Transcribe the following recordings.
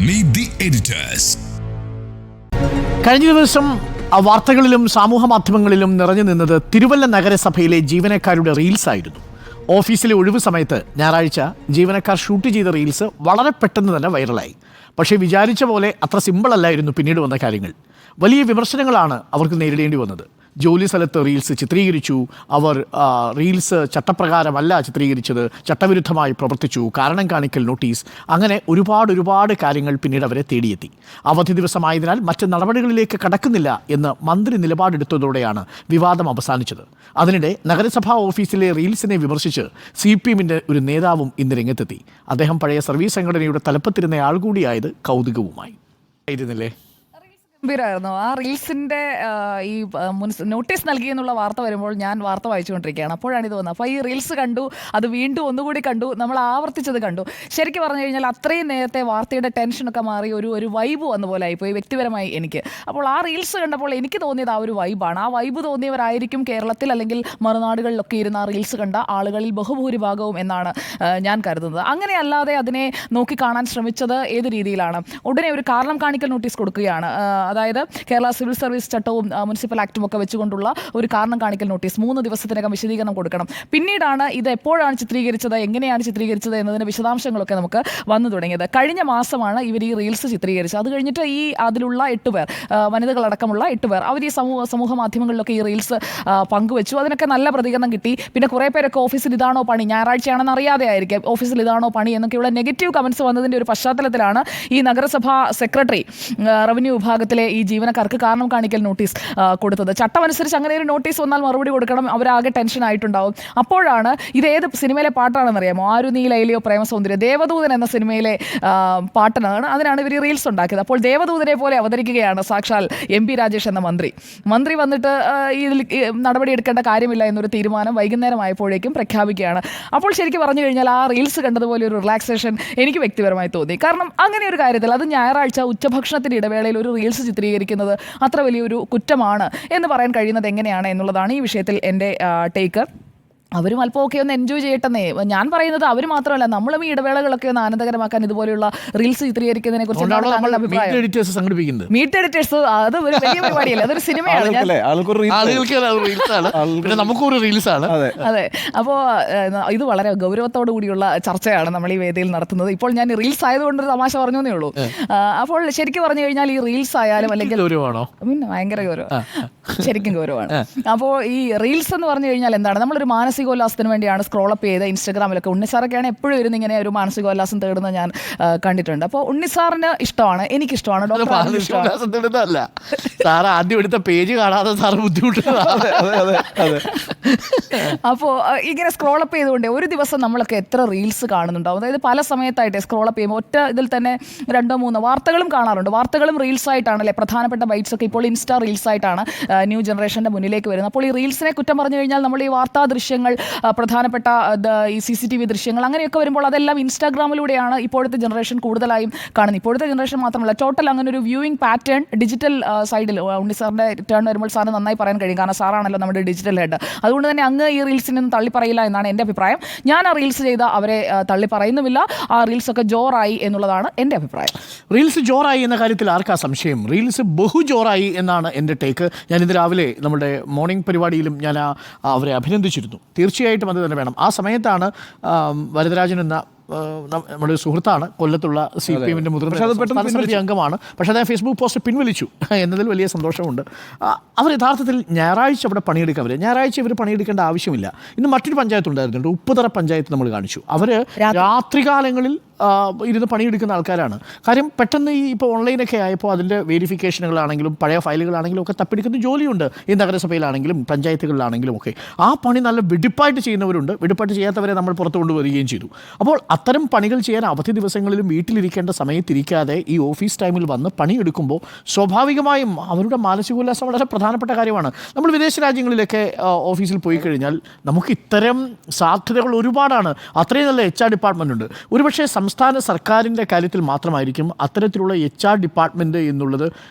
Meet the editors. കഴിഞ്ഞ ദിവസം വാർത്തകളിലും സമൂഹ മാധ്യമങ്ങളിലും നിറഞ്ഞു നിന്നത് തിരുവല്ല നഗരസഭയിലെ ജീവനക്കാരുടെ റീൽസ് ആയിരുന്നു. ഓഫീസിലെ ഒഴിവ് സമയത്ത് ഞായറാഴ്ച ജീവനക്കാർ ഷൂട്ട് ചെയ്ത റീൽസ് വളരെ പെട്ടെന്ന് തന്നെ വൈറലായി. പക്ഷേ വിചാരിച്ച പോലെ അത്ര സിമ്പിൾ അല്ലായിരുന്നു പിന്നീട് വന്ന കാര്യങ്ങൾ. വലിയ വിമർശനങ്ങളാണ് അവർക്ക് നേരിടേണ്ടി വന്നത്. ജോലി സ്ഥലത്ത് റീൽസ് ചിത്രീകരിച്ചു, അവർ റീൽസ് ചട്ടപ്രകാരമല്ല ചിത്രീകരിച്ചത്, ചട്ടവിരുദ്ധമായി പ്രവർത്തിച്ചു, കാരണം കാണിക്കൽ നോട്ടീസ്, അങ്ങനെ ഒരുപാട് കാര്യങ്ങൾ പിന്നീട് അവരെ തേടിയെത്തി. അവധി ദിവസമായതിനാൽ മറ്റ് നടപടികളിലേക്ക് കടക്കുന്നില്ല എന്ന് മന്ത്രി നിലപാടെടുത്തതോടെയാണ് വിവാദം അവസാനിച്ചത്. അതിനിടെ നഗരസഭാ ഓഫീസിലെ റീൽസിനെ വിമർശിച്ച് CPMന്റെ ഒരു നേതാവും ഇന്ന് രംഗത്തെത്തി. അദ്ദേഹം പഴയ സർവീസ് സംഘടനയുടെ തലപ്പത്തിരുന്ന ആൾ കൂടിയായത് കൗതുകവുമായി ആയിരുന്നില്ലേ? ഗംഭീരമായിരുന്നു. ആ റീൽസിന്റെ ഈ നോട്ടീസ് നൽകിയെന്നുള്ള വാർത്ത വരുമ്പോൾ ഞാൻ വാർത്ത വായിച്ചുകൊണ്ടിരിക്കുകയാണ്. അപ്പോഴാണ് ഇത് വന്നത്. അപ്പോൾ ഈ റീൽസ് കണ്ടു, അത് വീണ്ടും ഒന്നുകൂടി കണ്ടു, നമ്മൾ ആവർത്തിച്ചത് കണ്ടു. ശരിക്കും പറഞ്ഞു കഴിഞ്ഞാൽ അത്രയും നേരത്തെ വാർത്തയുടെ ടെൻഷനൊക്കെ മാറി ഒരു വൈബ് വന്ന പോലെ ആയിപ്പോയി വ്യക്തിപരമായി എനിക്ക്. അപ്പോൾ ആ റീൽസ് കണ്ടപ്പോൾ എനിക്ക് തോന്നിയത് ആ ഒരു വൈബാണ്. ആ വൈബ് തോന്നിയവരായിരിക്കും കേരളത്തിൽ അല്ലെങ്കിൽ മറുനാടുകളിലൊക്കെ ഇരുന്ന് ആ റീൽസ് കണ്ട ആളുകളിൽ ബഹുഭൂരിഭാഗവും എന്നാണ് ഞാൻ കരുതുന്നത്. അങ്ങനെയല്ലാതെ അതിനെ നോക്കി കാണാൻ ശ്രമിച്ചത് ഏത് രീതിയിലാണ്? ഉടനെ ഒരു കാരണം കാണിക്കൽ നോട്ടീസ് കൊടുക്കുകയാണ്. അതായത് കേരള സിവിൽ സർവീസ് ചട്ടവും മുനിസിപ്പൽ ആക്ടും ഒക്കെ വെച്ചുകൊണ്ടുള്ള ഒരു കാരണം കാണിക്കൽ നോട്ടീസ് 3 ദിവസത്തിനകം വിശദീകരണം കൊടുക്കണം. പിന്നീടാണ് ഇത് എപ്പോഴാണ് ചിത്രീകരിച്ചത്, എങ്ങനെയാണ് ചിത്രീകരിച്ചത് എന്നതിൻ്റെ വിശദാംശങ്ങളൊക്കെ നമുക്ക് വന്നു തുടങ്ങിയത്. കഴിഞ്ഞ മാസമാണ് ഇവർ ഈ റീൽസ് ചിത്രീകരിച്ചത്. അത് കഴിഞ്ഞിട്ട് അതിലുള്ള 8 പേർ, വനിതകളടക്കമുള്ള 8 പേർ, അവർ ഈ സമൂഹ മാധ്യമങ്ങളിലൊക്കെ ഈ റീൽസ് പങ്കുവെച്ചു. അതിനൊക്കെ നല്ല പ്രതികരണം കിട്ടി. പിന്നെ കുറേ പേരൊക്കെ ഓഫീസിൽ ഇതാണോ പണി, ഞായറാഴ്ചയാണെന്ന് അറിയാതെ ആയിരിക്കും ഓഫീസിൽ ഇതാണോ പണി എന്നൊക്കെയുള്ള നെഗറ്റീവ് കമൻസ് വന്നതിൻ്റെ ഒരു പശ്ചാത്തലത്തിലാണ് ഈ നഗരസഭാ സെക്രട്ടറി റവന്യൂ വിഭാഗത്തിൽ ഈ ജീവനക്കാർക്ക് കാരണം കാണിക്കൽ നോട്ടീസ് കൊടുത്തത്. ചട്ടമനുസരിച്ച് അങ്ങനെ ഒരു നോട്ടീസ് വന്നാൽ മറുപടി കൊടുക്കണം. അവരാകെ ടെൻഷൻ ആയിട്ടുണ്ടാവും. അപ്പോഴാണ് ഇതേത് സിനിമയിലെ പാട്ടാണെന്ന് അറിയാമോ? ആരു നീ ലൈലിയോ പ്രേമസൗന്ദര്യം, ദേവദൂതൻ എന്ന സിനിമയിലെ പാട്ടാണ്. അതിനാണ് ഇവർ റീൽസ് ഉണ്ടാക്കിയത്. അപ്പോൾ ദേവദൂതനെ പോലെ അവതരിക്കുകയാണ് സാക്ഷാൽ MP രാജേഷ് എന്ന മന്ത്രി വന്നിട്ട് ഇതിൽ നടപടി എടുക്കേണ്ട കാര്യമില്ല എന്നൊരു തീരുമാനം വൈകുന്നേരമായപ്പോഴേക്കും പ്രഖ്യാപിക്കുകയാണ്. അപ്പോൾ ശരിക്കും പറഞ്ഞു കഴിഞ്ഞാൽ ആ റീൽസ് കണ്ടതുപോലെ ഒരു റിലാക്സേഷൻ എനിക്ക് വ്യക്തിപരമായി തോന്നി. കാരണം അങ്ങനെ ഒരു കാര്യത്തിൽ അത് ഞായറാഴ്ച ഉച്ചഭക്ഷണത്തിൻ്റെ ഇടവേളയിൽ ഒരു റീൽസ് ചിത്രീകരിക്കുന്നത് അത്ര വലിയൊരു കുറ്റമാണ് എന്ന് പറയാൻ കഴിയുന്നത് എങ്ങനെയാണ് എന്നുള്ളതാണ് ഈ വിഷയത്തിൽ എൻ്റെ ടേക്ക്. അവരും അല്പമൊക്കെ ഒന്ന് എൻജോയ് ചെയ്യട്ടെന്നേ ഞാൻ പറയുന്നത്. അവർ മാത്രമല്ല, നമ്മളും ഈ ഇടവേളകളൊക്കെ ഒന്ന് ആനന്ദകരമാക്കാൻ ഇതുപോലെയുള്ള റീൽസ് ചിത്രീകരിക്കുന്നതിനെ കുറിച്ച് മീറ്റ് എഡിറ്റേഴ്സ് അത് ഒരു വലിയ പരിപാടിയല്ല, അതൊരു സിനിമയാണ്. അതെ, അപ്പോൾ ഇത് വളരെ ഗൗരവത്തോടു കൂടിയുള്ള ചർച്ചയാണ് നമ്മൾ ഈ വേദിയിൽ നടത്തുന്നത്. ഇപ്പോൾ ഞാൻ റീൽസ് ആയതുകൊണ്ട് ഒരു തമാശ പറഞ്ഞേ ഉള്ളൂ. അപ്പോൾ ശരിക്കും പറഞ്ഞു കഴിഞ്ഞാൽ ഈ റീൽസ് ആയാലും അല്ലെങ്കിൽ പിന്നെ ഭയങ്കര ഗൗരവം, ശരിക്കും ഗൗരവമാണ്. അപ്പോൾ ഈ റീൽസ് എന്ന് പറഞ്ഞു കഴിഞ്ഞാൽ എന്താണ്? നമ്മളൊരു മാനസികോല്ലാസത്തിന് വേണ്ടിയാണ് സ്ക്രോളപ്പ് ചെയ്ത് ഇൻസ്റ്റാഗ്രാമിലൊക്കെ. ഉണ്ണിസാറൊക്കെയാണ് എപ്പോഴും ഇരുന്ന് ഇങ്ങനെ ഒരു മാനസികോല്ലാസം തേടുന്നത് ഞാൻ കണ്ടിട്ടുണ്ട്. അപ്പോൾ ഉണ്ണിസാറിന് ഇഷ്ടമാണ്, എനിക്കിഷ്ടമാണ്. ആദ്യം എടുത്ത പേജ് കാണാതെ സാർ അപ്പോൾ ഇങ്ങനെ സ്ക്രോളപ്പ് ചെയ്തുകൊണ്ട് ഒരു ദിവസം നമ്മളൊക്കെ എത്ര റീൽസ് കാണുന്നുണ്ടാവും. അതായത് പല സമയത്തായിട്ട് സ്ക്രോളപ്പ് ചെയ്യുമ്പോൾ ഒറ്റ ഇതിൽ തന്നെ 2-3 വാർത്തകളും കാണാറുണ്ട്. വാർത്തകളും റീൽസ് ആയിട്ടാണല്ലേ പ്രധാനപ്പെട്ട ബൈറ്റ്സ് ഒക്കെ ഇപ്പോൾ ഇൻസ്റ്റാ റീൽസ് ആയിട്ടാണ് ന്യൂ ജനറേഷൻ്റെ മുന്നിലേക്ക് വരുന്നത്. അപ്പോൾ ഈ റീൽസിനെ കുറ്റം പറഞ്ഞു കഴിഞ്ഞാൽ നമ്മൾ ഈ വാർത്താ ദൃശ്യങ്ങൾ, പ്രധാനപ്പെട്ട ഈ CCTV ദൃശ്യങ്ങൾ അങ്ങനെയൊക്കെ വരുമ്പോൾ അതെല്ലാം ഇൻസ്റ്റാഗ്രാമിലൂടെയാണ് ഇപ്പോഴത്തെ ജനറേഷൻ കൂടുതലായും കാണുന്നത്. ഇപ്പോഴത്തെ ജനറേഷൻ മാത്രമല്ല, ടോട്ടൽ അങ്ങനെ ഒരു വ്യൂയിങ് പാറ്റേൺ ഡിജിറ്റൽ സൈഡിൽ ഉണ്ണി സാറിൻ്റെ ടേൺ വരുമ്പോൾ സാറിന് നന്നായി പറയാൻ കഴിയും. കാരണം സാറാണല്ലോ നമ്മുടെ ഡിജിറ്റൽ ഹെഡ്. അതുകൊണ്ട് തന്നെ അങ്ങ് ഈ റീൽസിനൊന്നും തള്ളി പറയില്ല എന്നാണ് എൻ്റെ അഭിപ്രായം. ഞാൻ ആ റീൽസ് ചെയ്ത അവരെ തള്ളി പറയുന്നുമില്ല. ആ റീൽസൊക്കെ ജോറായി എന്നുള്ളതാണ് എൻ്റെ അഭിപ്രായം. റീൽസ് ജോറായി എന്ന കാര്യത്തിൽ ആർക്കാ സംശയം? റീൽസ് ബഹുജോറായി എന്നാണ് എൻ്റെ ടേക്ക്. ഞാനിന്ന് രാവിലെ നമ്മുടെ മോർണിംഗ് പരിപാടിയിലും ഞാൻ അവരെ അഭിനന്ദിച്ചിരുന്നു. തീർച്ചയായിട്ടും അത് തന്നെ വേണം. ആ സമയത്താണ് വരദരാജൻ എന്ന നമ്മുടെ സുഹൃത്താണ്, കൊല്ലത്തുള്ള CPMന്റെ മുതിർന്ന അംഗമാണ്. പക്ഷേ അദ്ദേഹം ഫേസ്ബുക്ക് പോസ്റ്റ് പിൻവലിച്ചു എന്നതിൽ വലിയ സന്തോഷമുണ്ട്. അവർ യഥാർത്ഥത്തിൽ ഞായറാഴ്ച അവിടെ പണിയെടുക്കുക. ഞായറാഴ്ച ഇവർ പണിയെടുക്കേണ്ട ആവശ്യമില്ല. ഇന്ന് മറ്റൊരു പഞ്ചായത്ത് ഉണ്ടായിരുന്നുണ്ട്, ഉപ്പുതറ പഞ്ചായത്ത് നമ്മൾ കാണിച്ചു. അവർ രാത്രികാലങ്ങളിൽ ഇരുന്ന് പണിയെടുക്കുന്ന ആൾക്കാരാണ്. കാര്യം പെട്ടെന്ന് ഇപ്പോൾ ഓൺലൈനൊക്കെ ആയപ്പോൾ അതിൻ്റെ വെരിഫിക്കേഷനുകളാണെങ്കിലും പഴയ ഫയലുകളാണെങ്കിലും ഒക്കെ തപ്പിയെടുക്കുന്ന ജോലിയുണ്ട് ഈ നഗരസഭയിലാണെങ്കിലും പഞ്ചായത്തുകളിലാണെങ്കിലും ഒക്കെ. ആ പണി നല്ല വെടിപ്പായിട്ട് ചെയ്യുന്നവരുണ്ട്, വെടിപ്പായിട്ട് ചെയ്യാത്തവരെ നമ്മൾ പുറത്തു കൊണ്ടുവരികയും ചെയ്തു. അപ്പോൾ അത്തരം പണികൾ ചെയ്യാൻ അവധി ദിവസങ്ങളിലും വീട്ടിലിരിക്കേണ്ട സമയത്തിരിക്കാതെ ഈ ഓഫീസ് ടൈമിൽ വന്ന് പണിയെടുക്കുമ്പോൾ സ്വാഭാവികമായും അവരുടെ മാനസികോല്ലാസം വളരെ പ്രധാനപ്പെട്ട കാര്യമാണ്. നമ്മൾ വിദേശ രാജ്യങ്ങളിലൊക്കെ ഓഫീസിൽ പോയി കഴിഞ്ഞാൽ നമുക്ക് ഇത്തരം സാധ്യതകൾ ഒരുപാടാണ്. അത്രയും നല്ല HR ഡിപ്പാർട്ട്മെൻ്റ് ഉണ്ട്. ഒരുപക്ഷെ സംസ്ഥാന സർക്കാരിൻ്റെ കാര്യത്തിൽ മാത്രമായിരിക്കും അത്തരത്തിലുള്ള HR ഡിപ്പാർട്ട്മെൻറ്റ് എന്നുള്ളത്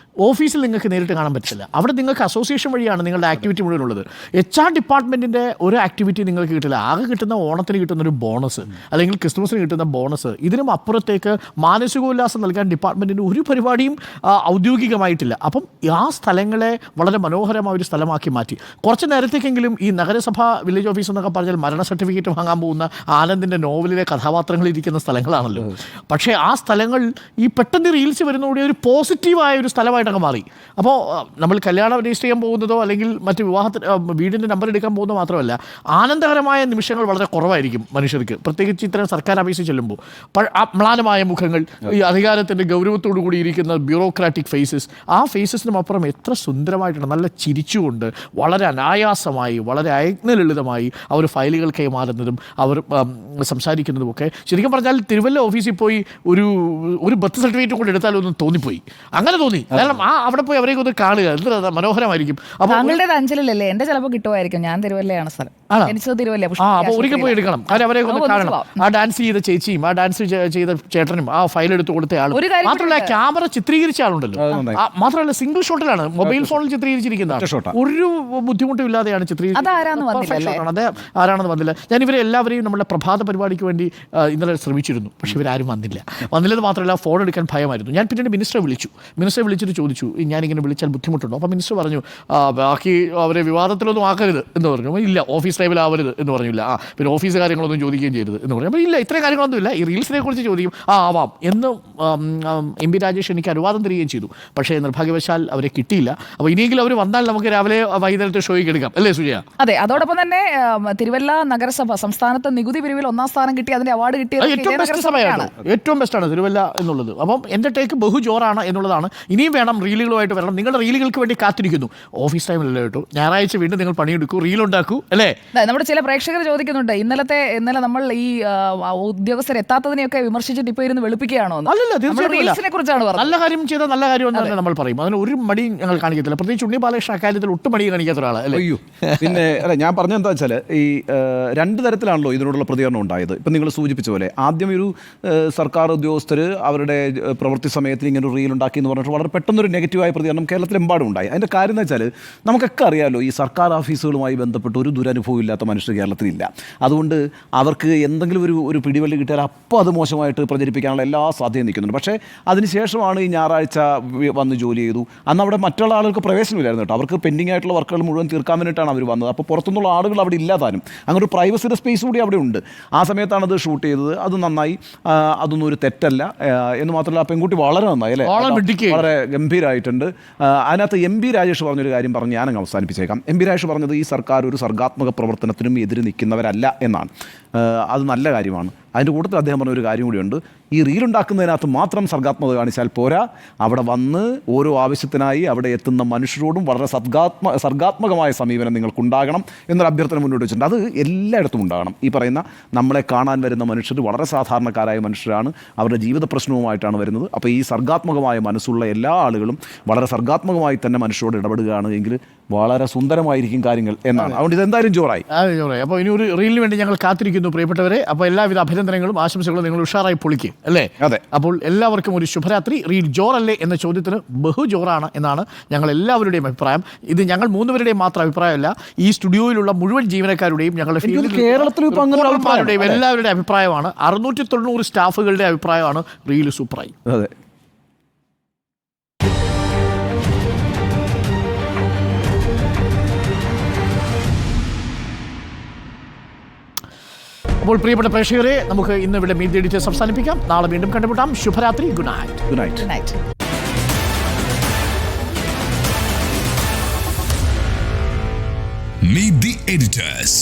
ഓഫീസിൽ നിങ്ങൾക്ക് നേരിട്ട് കാണാൻ പറ്റില്ല. അവിടെ നിങ്ങൾക്ക് അസോസിയേഷൻ വഴിയാണ് നിങ്ങളുടെ ആക്ടിവിറ്റി മുഴുവനുള്ളത്. HR ഡിപ്പാർട്ട്മെൻറ്റിൻ്റെ ഒരു ആക്ടിവിറ്റി നിങ്ങൾക്ക് കിട്ടില്ല. ആകെ കിട്ടുന്ന ഓണത്തിന് കിട്ടുന്ന ഒരു ബോണസ്, അല്ലെങ്കിൽ ക്രിസ്മസിന് കിട്ടുന്ന ബോണസ്, ഇതിനും അപ്പുറത്തേക്ക് മാനസികോല്ലാസം നൽകാൻ ഡിപ്പാർട്ട്മെൻറ്റിന് ഒരു പരിപാടിയും ഔദ്യോഗികമായിട്ടില്ല. അപ്പം ആ സ്ഥലങ്ങളെ വളരെ മനോഹരമായ ഒരു സ്ഥലമാക്കി മാറ്റി. കുറച്ച് നേരത്തേക്കെങ്കിലും ഈ നഗരസഭ വില്ലേജ് ഓഫീസ് എന്നൊക്കെ പറഞ്ഞാൽ മരണ സർട്ടിഫിക്കറ്റ് വാങ്ങാൻ പോകുന്ന ആനന്ദിൻ്റെ നോവലിലെ കഥാപാത്രങ്ങൾ ഇരിക്കുന്ന സ്ഥലങ്ങളാണല്ലോ. പക്ഷേ ആ സ്ഥലങ്ങൾ ഈ പെട്ടെന്ന് റീൽസ് വരുന്നതോടെ ഒരു പോസിറ്റീവായ ഒരു സ്ഥലമായിട്ടൊക്കെ മാറി. അപ്പോൾ നമ്മൾ കല്യാണം രജിസ്റ്റർ ചെയ്യാൻ പോകുന്നതോ അല്ലെങ്കിൽ മറ്റ് വിവാഹത്തിന് വീടിൻ്റെ നമ്പർ എടുക്കാൻ പോകുന്നതോ മാത്രമല്ല, ആനന്ദകരമായ നിമിഷങ്ങൾ വളരെ കുറവായിരിക്കും മനുഷ്യർക്ക്, പ്രത്യേകിച്ച് ഇത്തരം സർക്കാർ ഓഫീസിൽ ചെല്ലുമ്പോൾ. മ്ലാനമായ മുഖങ്ങൾ, ഈ അധികാരത്തിൻ്റെ ഗൗരവത്തോടു കൂടി ഇരിക്കുന്ന ബ്യൂറോക്രാറ്റിക് ഫേസസ്, ആ ഫേസസിനും അപ്പുറം എത്ര സുന്ദരമായിട്ടാണ് നല്ല ചിരിച്ചുകൊണ്ട് വളരെ അനായാസമായി വളരെ അയജ്ഞലളിതമായി അവർ ഫയലുകൾ കൈമാറുന്നതും അവർ സംസാരിക്കുന്നതും ഒക്കെ ശരിക്കും പറഞ്ഞാൽ തിരുവല്ല ഓഫീസിൽ പോയി ഒരു ബർത്ത് സർട്ടിഫിക്കറ്റ് കൊണ്ട് എടുത്താലൊന്നും തോന്നിപ്പോയി. അങ്ങനെ തോന്നി. കാരണം അവിടെ പോയി അവരെയൊക്കെ ഒന്ന് കാണുക, എന്ത് മനോഹരമായിരിക്കും. അപ്പോൾ താങ്കളുടേത് അഞ്ചലിലല്ലേ, എന്റെ ചിലപ്പോൾ കിട്ടുമായിരിക്കും. ഞാൻ തിരുവല്ലയാണ് സ്ഥലം, എനിച്ചത് തിരുവല്ല. അപ്പോൾ ഒരിക്കൽ പോയി എടുക്കണം. കാരണം അവരെയൊക്കെ ഒന്ന് കാണണം. ആ ഡാൻസ് ചെയ്ത ചേച്ചിയും ആ ഡാൻസ് ചെയ്ത ചേട്ടനും ആ ഫയൽ എടുത്ത് കൊടുത്ത ആളും, മാത്രമല്ല ക്യാമറ ചിത്രീകരിച്ച ആളുണ്ടല്ലോ, മാത്രമല്ല സിംഗിൾ ഷോട്ടിലാണ്, മൊബൈൽ ഫോണിൽ ചിത്രീകരിച്ചിരിക്കുന്നതാണ്. ഒരു ബുദ്ധിമുട്ടും ഇല്ലാതെയാണ് ചിത്രീകരിച്ചത്. അത് ആരാണെന്ന് വന്നില്ല. ഞാൻ ഇവരെ എല്ലാവരെയും നമ്മുടെ പ്രഭാത പരിപാടിക്ക് വേണ്ടി ഇന്നലെ ശ്രമിച്ചിരുന്നു. പക്ഷെ ഇവരാരും വന്നില്ലെന്ന് മാത്രമല്ല ഫോൺ എടുക്കാൻ ഭയമായിരുന്നു. ഞാൻ പിന്നീട് മിനിസ്റ്ററെ വിളിച്ചിട്ട് ചോദിച്ചു, ഞാനിങ്ങനെ വിളിച്ചാൽ ബുദ്ധിമുട്ടുണ്ടോ? അപ്പോൾ മിനിസ്റ്റർ പറഞ്ഞു, ബാക്കി അവരെ വിവാദത്തിലൊന്നും ആക്കരുത് എന്ന് പറഞ്ഞു. ഇല്ല, ഓഫീസ് ടൈമിലാവരുത് എന്ന് പറഞ്ഞില്ല. പിന്നെ ഓഫീസ് കാര്യങ്ങളൊന്നും ചോദിക്കുകയും ചെയ്യരുത് എന്ന് പറഞ്ഞു. അപ്പോൾ ഇല്ല, ഇത്രയും കാര്യങ്ങളൊന്നുമില്ല, ഈ റീൽസിനെ കുറിച്ച് ചോദിക്കും, ആവാം എന്ന് MP രാജേഷ് എനിക്ക് അനുവാദം തരികയും ചെയ്തു. പക്ഷേ നിർഭാഗ്യവശാൽ അവരെ കിട്ടിയില്ല. അപ്പോൾ ഇനിയെങ്കിലും അവർ വന്നാൽ നമുക്ക് രാവിലെ വൈകുന്നേരത്തെ ഷോയ്ക്ക് എടുക്കാം, അല്ലേ സുജയ? അതെ, അതോടൊപ്പം തന്നെ തിരുവല്ല നഗരസഭ സംസ്ഥാനത്ത് നികുതി പിരിവിൽ 1ാം സ്ഥാനം കിട്ടി, അതിന്റെ അവാർഡ് കിട്ടിയത് ഏറ്റവും ബെസ്റ്റാണ് തിരുവല്ല എന്നുള്ളത്. അപ്പം എൻ്റെ ടേക്ക് ബഹുജോറാണ് എന്നുള്ളതാണ്. ഇനിയും വേണം, റീലുകളുമായിട്ട് വരണം. നിങ്ങളുടെ റീലുകൾക്ക് വേണ്ടി കാത്തിരിക്കുന്നു. ഓഫീസ് ടൈമിലല്ലോ കേട്ടോ, ഞായറാഴ്ച വീണ്ടും നിങ്ങൾ പണിയെടുക്കൂ, റീലുണ്ടാക്കൂ, അല്ലേ? നമ്മുടെ ചില പ്രേക്ഷകർ ചോദിക്കുന്നുണ്ട്, ഇന്നലെ നമ്മൾ ഈ ഉദ്യോഗസ്ഥർ എത്താത്തതിനെയൊക്കെ വിമർശിച്ചിട്ട് ഇപ്പോൾ ഇരുന്ന് വെളുപ്പിക്കുകയാണോ? അല്ലല്ല, തീർച്ചയായിട്ടും കുറിച്ചാണ് പറഞ്ഞത്. നല്ല കാര്യം ചെയ്ത നല്ല കാര്യം എന്ന് തന്നെ നമ്മൾ പറയും. അതിന് ഒരു മടിയും ഞങ്ങൾ കാണിക്കത്തില്ല. പ്രത്യേകിച്ച് ഉണ്ണി ബാലകൃഷ്ണൻ അക്കാര്യത്തിൽ ഒട്ടും മടി കാണിക്കാത്ത ഒരാളാണ്, അല്ലേ? പിന്നെ അല്ല, ഞാൻ പറഞ്ഞെന്താ വെച്ചാൽ ഈ രണ്ട് തരത്തിലാണല്ലോ ഇതിനോടുള്ള പ്രതികരണം ഉണ്ടായത്. ഇപ്പം നിങ്ങൾ സൂചിപ്പിച്ച പോലെ ആദ്യം ഒരു സർക്കാർ ഉദ്യോഗസ്ഥർ അവരുടെ പ്രവൃത്തി സമയത്തിൽ ഇങ്ങനെ ഒരു റീൽ ഉണ്ടാക്കി എന്ന് പറഞ്ഞിട്ട് വളരെ പെട്ടെന്നൊരു നെഗറ്റീവായ പ്രതികരണം കേരളത്തിലെമ്പാടും ഉണ്ടായി. അതിൻ്റെ കാര്യം എന്ന് വെച്ചാൽ നമുക്കൊക്കെ അറിയാമല്ലോ, ഈ സർക്കാർ ഓഫീസുകളുമായി ബന്ധപ്പെട്ട് ഒരു ദുരനുഭവം ഇല്ലാത്ത മനുഷ്യർ കേരളത്തിലില്ല. അതുകൊണ്ട് അവർക്ക് എന്തെങ്കിലും ഒരു പിടിവള്ളി കിട്ടിയാൽ അപ്പോൾ അത് മോശമായിട്ട് പ്രചരിപ്പിക്കാനുള്ള എല്ലാ സാധ്യതയും നിൽക്കുന്നുണ്ട്. പക്ഷേ അതിനുശേഷമാണ് ഈ ഞായറാഴ്ച വന്ന് ജോലി ചെയ്തു. അന്ന് അവിടെ മറ്റുള്ള ആളുകൾക്ക് പ്രവേശനമില്ലായിരുന്നു കേട്ടോ. അവർക്ക് പെൻഡിങ് ആയിട്ടുള്ള വർക്കുകൾ മുഴുവൻ തീർക്കാൻ വേണ്ടിയിട്ടാണ് അവർ വന്നത്. അപ്പോൾ പുറത്തുനിന്നുള്ള ആളുകൾ അവിടെ ഇല്ലാതാനും അങ്ങനെ ഒരു പ്രൈവസിയുടെ സ്പേസ് കൂടി അവിടെ ഉണ്ട്. ആ സമയത്താണ് അത് ഷൂട്ട് ചെയ്തത്. അത് നന്നായി, അതൊന്നും ഒരു തെറ്റല്ല എന്ന് മാത്രമല്ല പെൺകുട്ടി വളരെ നന്നായി, അല്ലേ? വളരെ ഗംഭീരമായിട്ടുണ്ട്. അതിനകത്ത് MP രാജേഷ് പറഞ്ഞൊരു കാര്യം പറഞ്ഞ് ഞാനങ്ങ് അവസാനിപ്പിച്ചേക്കാം. MP രാജേഷ് പറഞ്ഞത് ഈ സർക്കാർ ഒരു സർഗാത്മക പ്രവർത്തനത്തിനും എതിര് നിൽക്കുന്നവരല്ല എന്നാണ്. അത് നല്ല കാര്യമാണ്. അതിൻ്റെ കൂട്ടത്തിൽ അദ്ദേഹം പറഞ്ഞൊരു കാര്യം കൂടിയുണ്ട്, ഈ റീലുണ്ടാക്കുന്നതിനകത്ത് മാത്രം സർഗാത്മകത കാണിച്ചാൽ പോരാ, അവിടെ വന്ന് ഓരോ ആവശ്യത്തിനായി അവിടെ എത്തുന്ന മനുഷ്യരോടും വളരെ സർഗാത്മകമായ സമീപനം നിങ്ങൾക്കുണ്ടാകണം എന്നൊരു അഭ്യർത്ഥന മുന്നോട്ട് വെച്ചിട്ടുണ്ട്. അത് എല്ലായിടത്തും ഉണ്ടാകണം. ഈ പറയുന്ന നമ്മളെ കാണാൻ വരുന്ന മനുഷ്യർ വളരെ സാധാരണക്കാരായ മനുഷ്യരാണ്, അവരുടെ ജീവിത പ്രശ്നവുമായിട്ടാണ് വരുന്നത്. അപ്പോൾ ഈ സർഗാത്മകമായ മനസ്സുള്ള എല്ലാ ആളുകളും വളരെ സർഗാത്മകമായി തന്നെ മനുഷ്യരോട് ഇടപെടുകയാണ് എങ്കിൽ വളരെ സുന്ദരമായിരിക്കും കാര്യങ്ങൾ എന്നാണ്. അതുകൊണ്ട് ഇതെന്തായാലും ജോറായി. അപ്പോൾ ഇനി ഒരു റീലിന് വേണ്ടി ഞങ്ങൾ കാത്തിരിക്കുന്നു പ്രിയപ്പെട്ടവരെ. അപ്പോൾ എല്ലാവിധ അഭിനന്ദനങ്ങളും ആശംസകളും നിങ്ങൾ ഉഷാറായി പൊളിക്കുക, അല്ലേ? അതെ. അപ്പോൾ എല്ലാവർക്കും ഒരു ശുഭരാത്രി. റീൽ ജോറല്ലേ എന്ന ചോദ്യത്തിന് ബഹുജോറാണ് എന്നാണ് ഞങ്ങൾ എല്ലാവരുടെയും അഭിപ്രായം. ഇത് ഞങ്ങൾ 3 പേരുടെയും മാത്രം അഭിപ്രായമല്ല, ഈ സ്റ്റുഡിയോയിലുള്ള മുഴുവൻ ജീവനക്കാരുടെയും ഞങ്ങളുടെ കേരളത്തിലും എല്ലാവരുടെയും അഭിപ്രായമാണ്. 690 സ്റ്റാഫുകളുടെ അഭിപ്രായമാണ് റീൽ സൂപ്പറായി. അതെ. അപ്പോൾ പ്രിയപ്പെട്ട പ്രേക്ഷകരെ, നമുക്ക് ഇന്ന് ഇവിടെ മീറ്റ് ദി എഡിറ്റേഴ്സ് അവസാനിപ്പിക്കാം. നാളെ വീണ്ടും കണ്ടുമുട്ടാം. ശുഭരാത്രി. Good night. Meet the editors.